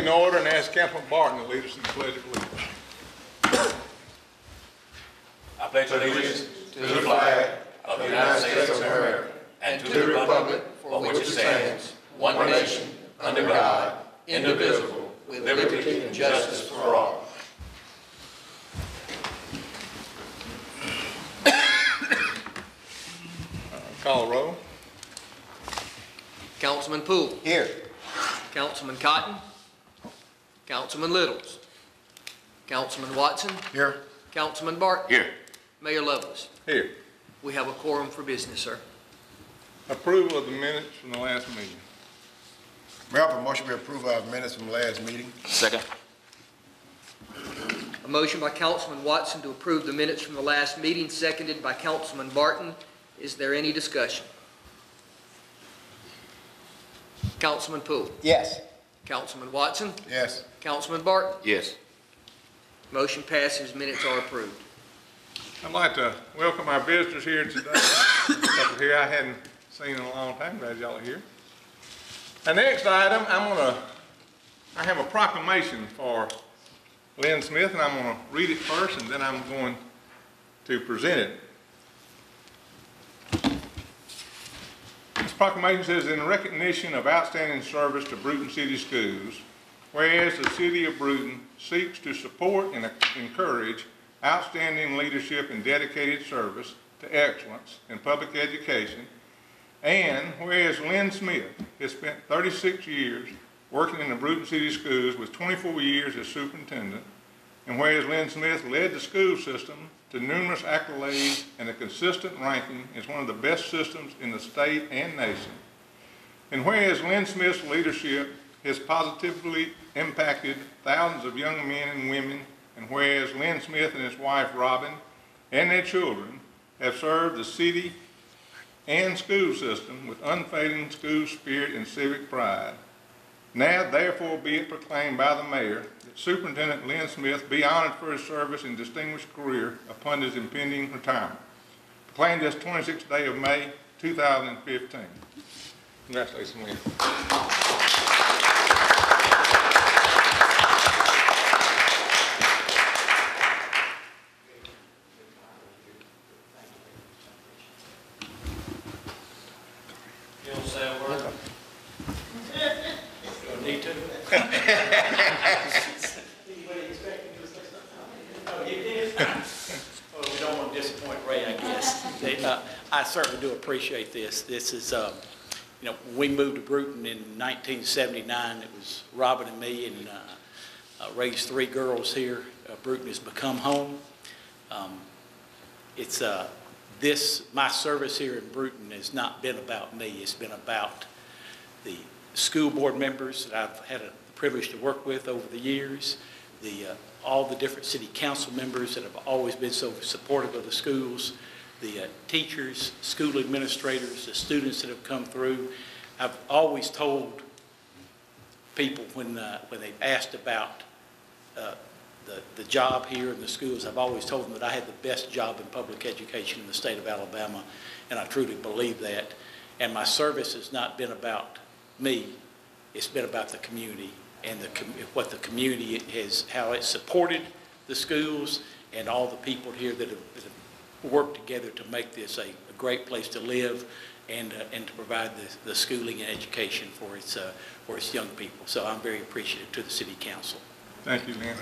meeting to order and ask Councilman Barton to lead us in the Pledge of Allegiance. I pledge allegiance to the flag of the United States of America and to the republic for which it stands, one nation, under God, indivisible, with liberty and justice for all. Call the roll. Councilman Poole. Here. Councilman Cotton. Councilman Littles. Councilman Watson. Here. Councilman Barton. Here. Mayor Lovelace. Here. We have a quorum for business, sir. Approval of the minutes from the last meeting. Mayor, I motion we approve our minutes from the last meeting. Second. A motion by Councilman Watson to approve the minutes from the last meeting, seconded by Councilman Barton. Is there any discussion? Councilman Poole. Yes. Councilman Watson. Yes. Councilman Barton. Yes. Motion passes. Minutes are approved. I'd like to welcome our visitors here today. Couple here I hadn't seen in a long time. Glad y'all are here. The next item, I have a proclamation for Lynn Smith, and I'm going to read it first, and then I'm going to present it. This proclamation says, in recognition of outstanding service to Brewton City Schools, whereas the City of Brewton seeks to support and encourage outstanding leadership and dedicated service to excellence in public education, and whereas Lynn Smith has spent 36 years working in the Brewton City Schools with 24 years as superintendent, and whereas Lynn Smith led the school system to numerous accolades and a consistent ranking as one of the best systems in the state and nation, and whereas Lynn Smith's leadership has positively impacted thousands of young men and women, and whereas Lynn Smith and his wife Robin and their children have served the city and school system with unfading school spirit and civic pride, now therefore be it proclaimed by the mayor that Superintendent Lynn Smith be honored for his service and distinguished career upon his impending retirement. Proclaimed this 26th day of May, 2015. Congratulations, Lynn. I certainly do appreciate this. This is, you know, when we moved to Brewton in 1979, it was Robin and me, and raised 3 girls here. Brewton has become home. My service here in Brewton has not been about me. It's been about the school board members that I've had the privilege to work with over the years, all the different city council members that have always been so supportive of the schools, the teachers, school administrators, the students that have come through. I've always told people when they've asked about the job here in the schools, I've always told them that I had the best job in public education in the state of Alabama, and I truly believe that. And my service has not been about me, it's been about the community and what the community has, how it supported the schools and all the people here that have worked together to make this a great place to live and to provide the schooling and education for its young people. So I'm very appreciative to the City Council. Thank you, Lynn.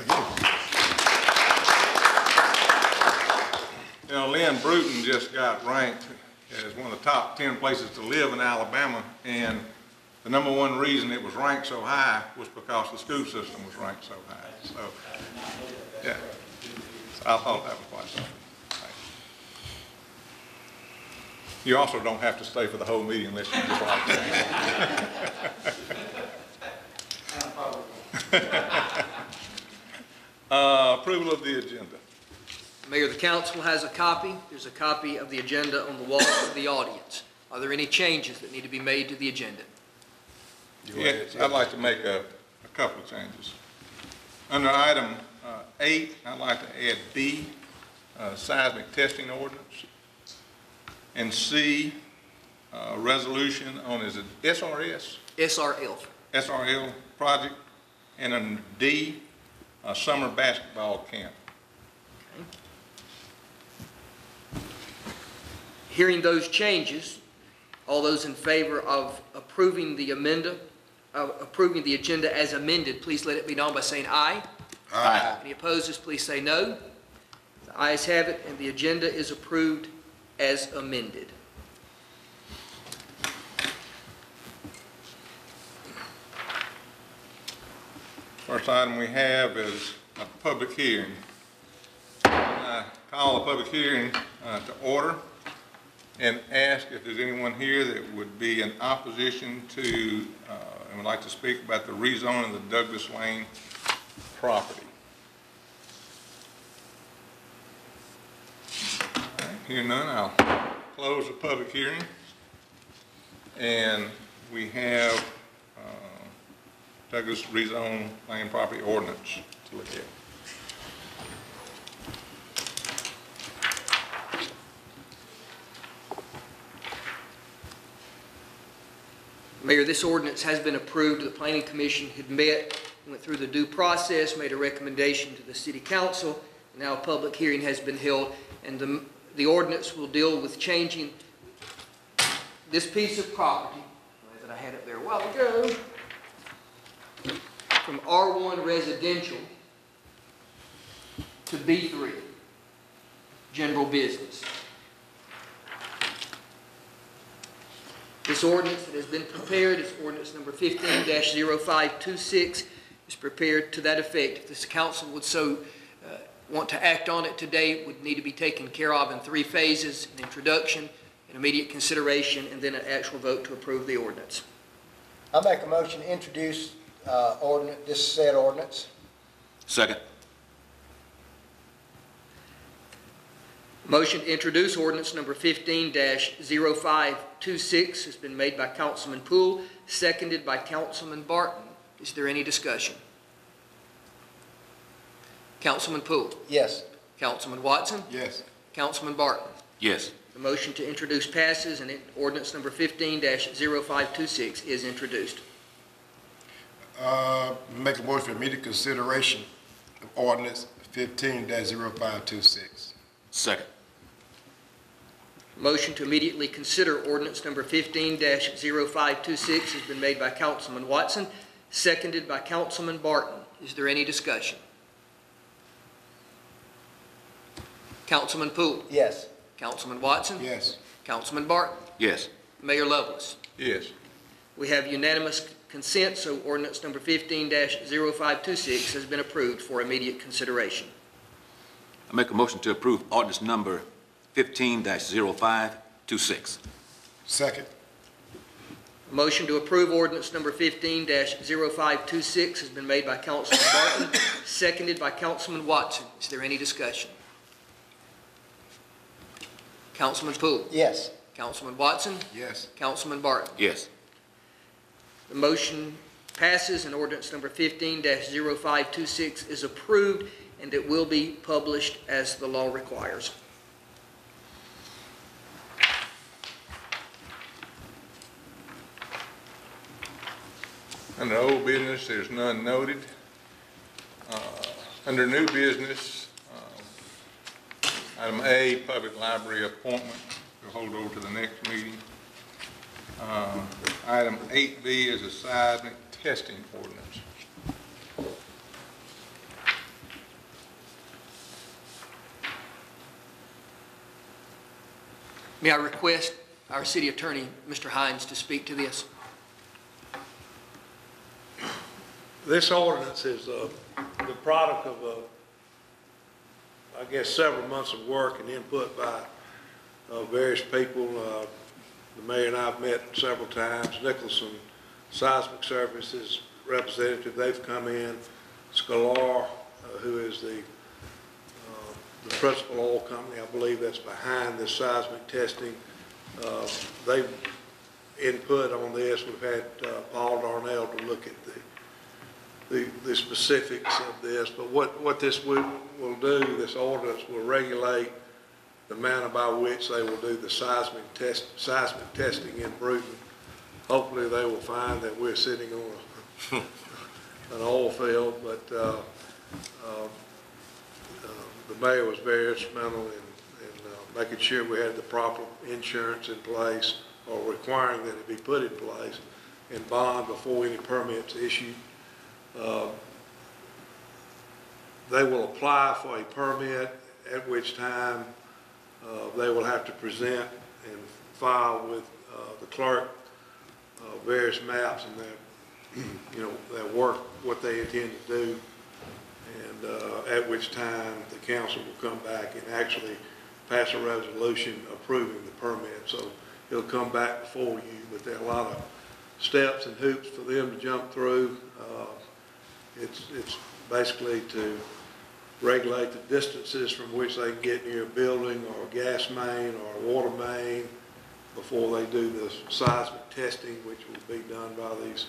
You know, Lynn, Brewton just got ranked as one of the top 10 places to live in Alabama, and the #1 reason it was ranked so high was because the school system was ranked so high. So, yeah, so I thought that was quite something. You also don't have to stay for the whole meeting unless you just like to. Approval of the agenda. Mayor, the council has a copy. There's a copy of the agenda on the wall of the audience. Are there any changes that need to be made to the agenda? Yes, I'd like to make a couple of changes. Under item 8, I'd like to add B, seismic testing ordinance, and C, resolution on, is it SRS? SRL. SRL project, And under D, a summer basketball camp. Hearing those changes, all those in favor of approving the agenda as amended, please let it be known by saying aye. Aye. Any opposers, please say no. The ayes have it, and the agenda is approved as amended. First item we have is a public hearing. I call the public hearing to order and ask if there's anyone here that would be in opposition to and would like to speak about the rezoning of the Douglas Lane property. All right, hearing none, I'll close the public hearing. And we have Douglas rezone land property ordinance to look at. Mayor, this ordinance has been approved. The Planning Commission had met, went through the due process, made a recommendation to the City Council. Now a public hearing has been held, and the ordinance will deal with changing this piece of property that I had up there a while ago from R1 residential to B3, general business. This ordinance that has been prepared is ordinance number 15-0526 is prepared to that effect. If this council would so want to act on it today, it would need to be taken care of in 3 phases: an introduction, an immediate consideration, and then an actual vote to approve the ordinance. I make a motion to introduce this said ordinance. Second. Motion to introduce ordinance number 15-0526 has been made by Councilman Poole, seconded by Councilman Barton. Is there any discussion? Councilman Poole? Yes. Councilman Watson? Yes. Councilman Barton? Yes. The motion to introduce passes, and ordinance number 15-0526 is introduced. Make a motion for immediate consideration of ordinance 15-0526. Second. Motion to immediately consider ordinance number 15-0526 has been made by Councilman Watson, seconded by Councilman Barton. Is there any discussion? Councilman Poole? Yes. Councilman Watson? Yes. Councilman Barton? Yes. Mayor Lovelace? Yes. We have unanimous consent, so ordinance number 15-0526 has been approved for immediate consideration. I make a motion to approve ordinance number 15-0526. Second. A motion to approve ordinance number 15-0526 has been made by Councilman Barton, seconded by Councilman Watson. Is there any discussion? Councilman Poole? Yes. Councilman Watson? Yes. Councilman Barton? Yes. The motion passes, and ordinance number 15-0526 is approved, and it will be published as the law requires. Under old business, there's none noted. Under new business, item A, public library appointment, we'll hold over to the next meeting. Item 8B is a seismic testing ordinance. May I request our city attorney, Mr. Hines, to speak to this? This ordinance is the product of, I guess, several months of work and input by various people. The mayor and I have met several times. Nicholson Seismic Services representative, they've come in. Scalar, who is the principal oil company, I believe, that's behind this seismic testing. They've input on this. We've had Paul Darnell to look at the specifics of this, but what this will do, this ordinance will regulate the manner by which they will do the seismic testing in Brewton. Hopefully they will find that we're sitting on an oil field, but the mayor was very instrumental in making sure we had the proper insurance in place, or requiring that it be put in place, and bond before any permits issued. They will apply for a permit, at which time they will have to present and file with the clerk various maps and their work, what they intend to do, and at which time the council will come back and actually pass a resolution approving the permit. So it'll come back before you, but there are a lot of steps and hoops for them to jump through. It's basically to regulate the distances from which they can get near a building or a gas main or a water main before they do the seismic testing, which will be done by these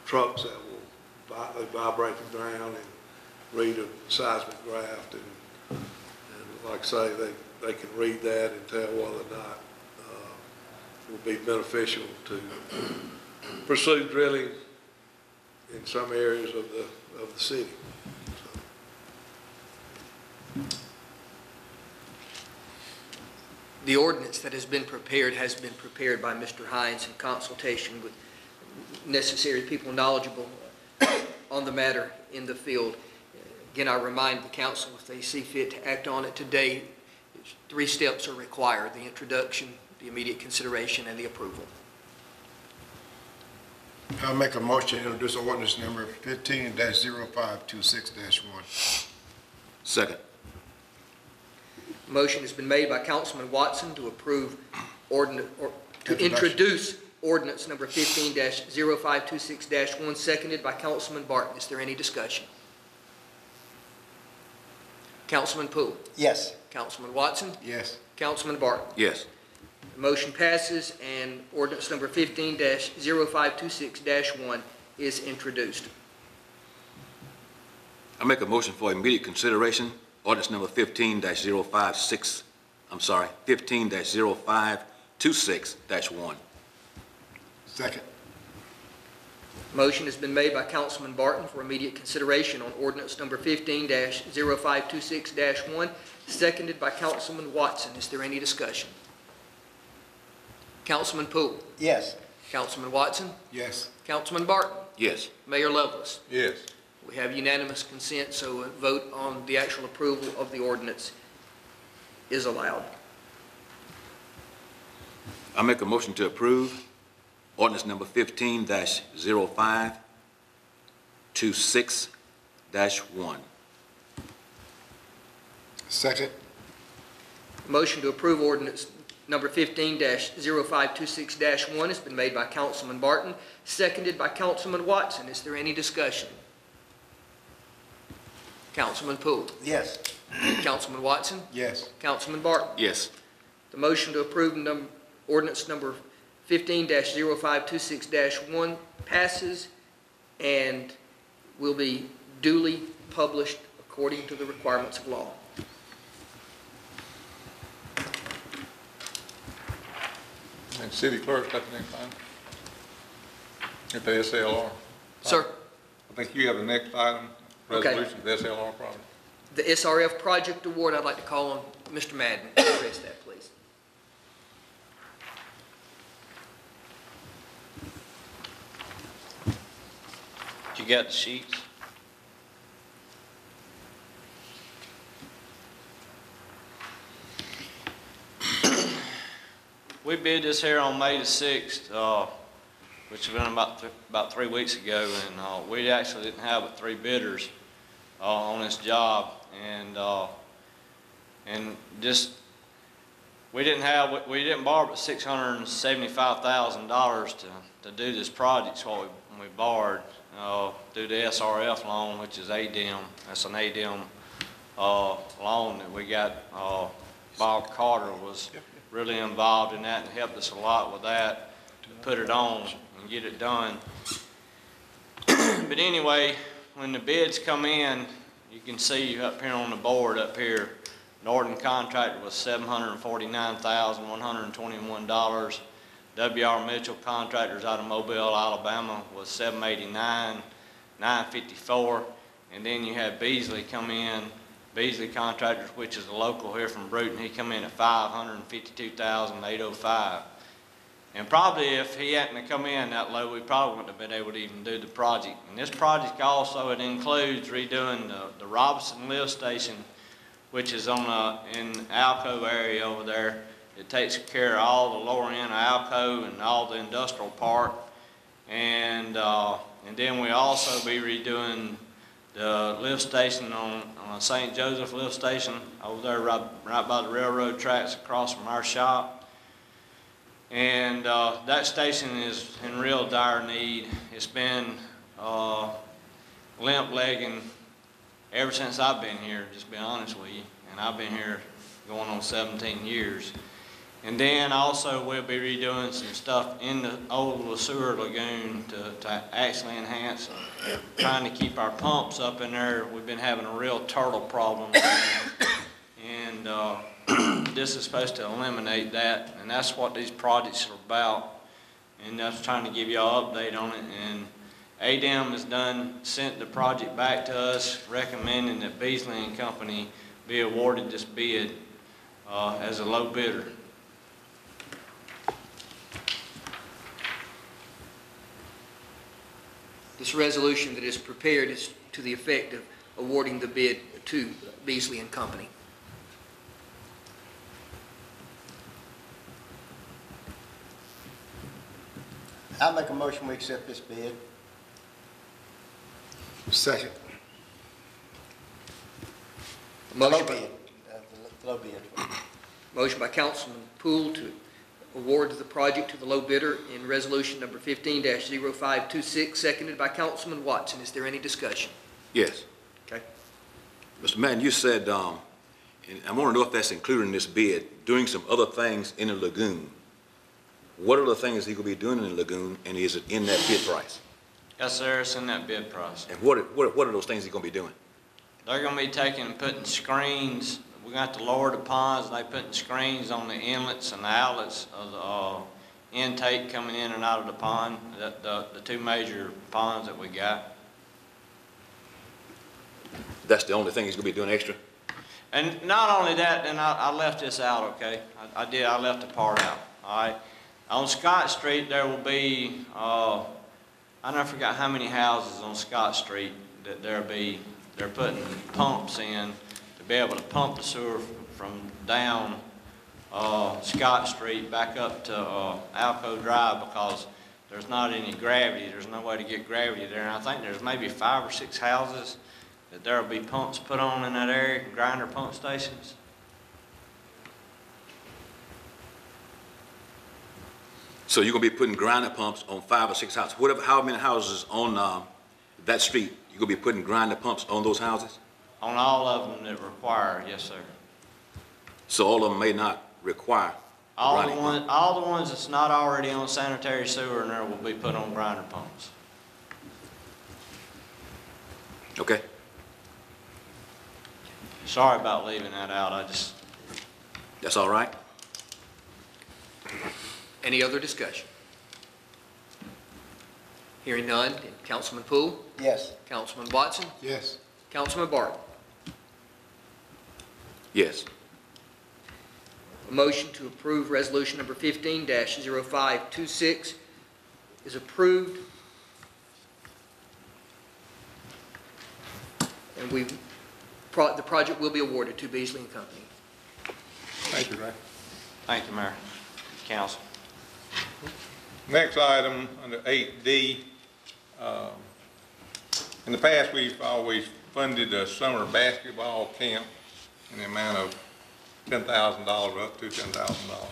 trucks that will vibrate the ground and read a seismic graph, and like I say, they can read that and tell whether or not it will be beneficial to pursue drilling in some areas of the city. The ordinance that has been prepared by Mr. Hines in consultation with necessary people knowledgeable on the matter in the field. Again, I remind the council, if they see fit to act on it today, 3 steps are required: the introduction, the immediate consideration, and the approval. I'll make a motion to introduce ordinance number 15-0526-1. Second. Motion has been made by Councilman Watson to approve introduce ordinance number 15-0526-1, seconded by Councilman Barton. Is there any discussion? Councilman Poole? Yes. Councilman Watson? Yes. Councilman Barton? Yes. The motion passes, and ordinance number 15-0526-1 is introduced. I make a motion for immediate consideration, ordinance number 15-0526-1. Second. Motion has been made by Councilman Barton for immediate consideration on ordinance number 15-0526-1, seconded by Councilman Watson. Is there any discussion? Councilman Poole? Yes. Councilman Watson? Yes. Councilman Barton? Yes. Mayor Lovelace? Yes. We have unanimous consent, so a vote on the actual approval of the ordinance is allowed. I make a motion to approve ordinance number 15-0526-1. Second. Motion to approve ordinance number 15-0526-1 has been made by Councilman Barton, seconded by Councilman Watson. Is there any discussion? Councilman Poole? Yes. Councilman Watson? Yes. Councilman Barton? Yes. The motion to approve ordinance number 15-0526-1 passes and will be duly published according to the requirements of law. And city clerk's got the next item? At the SLR? Sir? I think you have the next item, Okay. resolution of the SLR project. The SRF project award, I'd like to call on Mr. Madden to address that, please. You got the sheets? We bid this here on May the 6th, which has been about 3 weeks ago, and we actually didn't have but 3 bidders on this job, and just we didn't borrow but $675,000 to do this project. So we borrowed through the SRF loan, which is ADM. That's an ADM loan that we got. Bob Carter was really involved in that and helped us a lot with that to put it on and get it done. But anyway, when the bids come in, you can see up here on the board up here, Northern contractor was $749,121. W.R. Mitchell Contractors out of Mobile, Alabama was $789, $954. And then you had Beasley come in, Beasley Contractors, which is a local here from Brewton. He come in at $552,805. And probably if he hadn't come in that low, we probably wouldn't have been able to even do the project. And this project also, it includes redoing the Robinson Lift Station, which is on in Alco area over there. It takes care of all the lower end of Alco and all the industrial park. And then we also be redoing the lift station on St. Joseph Lift Station over there right by the railroad tracks across from our shop. And that station is in real dire need. It's been limp-legging ever since I've been here, just to be honest with you. And I've been here going on 17 years. And then also we'll be redoing some stuff in the old sewer lagoon to actually enhance, trying to keep our pumps up in there. We've been having a real turtle problem. And this is supposed to eliminate that, and that's what these projects are about. And that's trying to give you an update on it. And ADEM has sent the project back to us, recommending that Beasley and Company be awarded this bid as a low bidder. This resolution that is prepared is to the effect of awarding the bid to Beasley and Company. I'll make a motion we accept this bid. Second. Motion Low by, bid. The low bid. motion by Councilman Poole to award the project to the low bidder in resolution number 15-0526, seconded by Councilman Watson. Is there any discussion? Yes. Okay. Mr. Madden, you said, and I want to know if that's included in this bid, doing some other things in the lagoon. What are the things he will be doing in the lagoon, and is it in that bid price? Yes, sir, it's in that bid price. And what are those things he's going to be doing? They're going to be taking and putting screens. We got to lower the ponds. They putting screens on the inlets and the outlets of the intake coming in and out of the pond, the two major ponds that we got. That's the only thing he's going to be doing extra? And not only that, then I left this out, okay? I left the part out, all right? On Scott Street, there will be, I never forgot how many houses on Scott Street that they're putting pumps in to be able to pump the sewer from down Scott Street back up to Alco Drive, because there's not any gravity. There's no way to get gravity there. And I think there's maybe 5 or 6 houses that there will be pumps put on in that area, grinder pump stations. So you're going to be putting grinder pumps on 5 or 6 houses. How many houses on that street, you're going to be putting grinder pumps on those houses? On all of them that require, yes, sir. So all of them may not require All grinding pump. the ones that's not already on sanitary sewer in there will be put on grinder pumps. Okay. Sorry about leaving that out. That's all right? Any other discussion? Hearing none. Councilman Poole? Yes. Councilman Watson? Yes. Councilman Barton? Yes. A motion to approve resolution number 15-0526 is approved. And the project will be awarded to Beasley and Company. Thank you, Ray. Thank you, Mayor. Council. Next item, under 8D. In the past, we've always funded a summer basketball camp in the amount of $10,000, up to $10,000.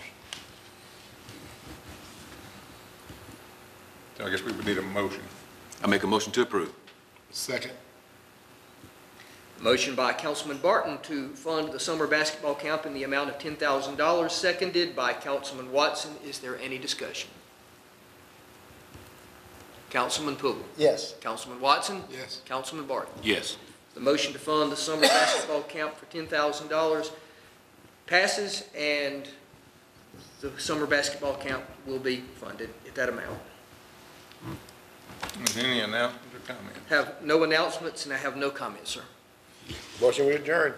So I guess we would need a motion. I make a motion to approve. Second. Motion by Councilman Barton to fund the summer basketball camp in the amount of $10,000, seconded by Councilman Watson. Is there any discussion? Councilman Poole? Yes. Councilman Watson? Yes. Councilman Barton? Yes. The motion to fund the summer basketball camp for $10,000 passes, and the the summer basketball camp will be funded at that amount. Is any announcements or comments? Have no announcements, and I have no comments, sir. Motion we adjourn.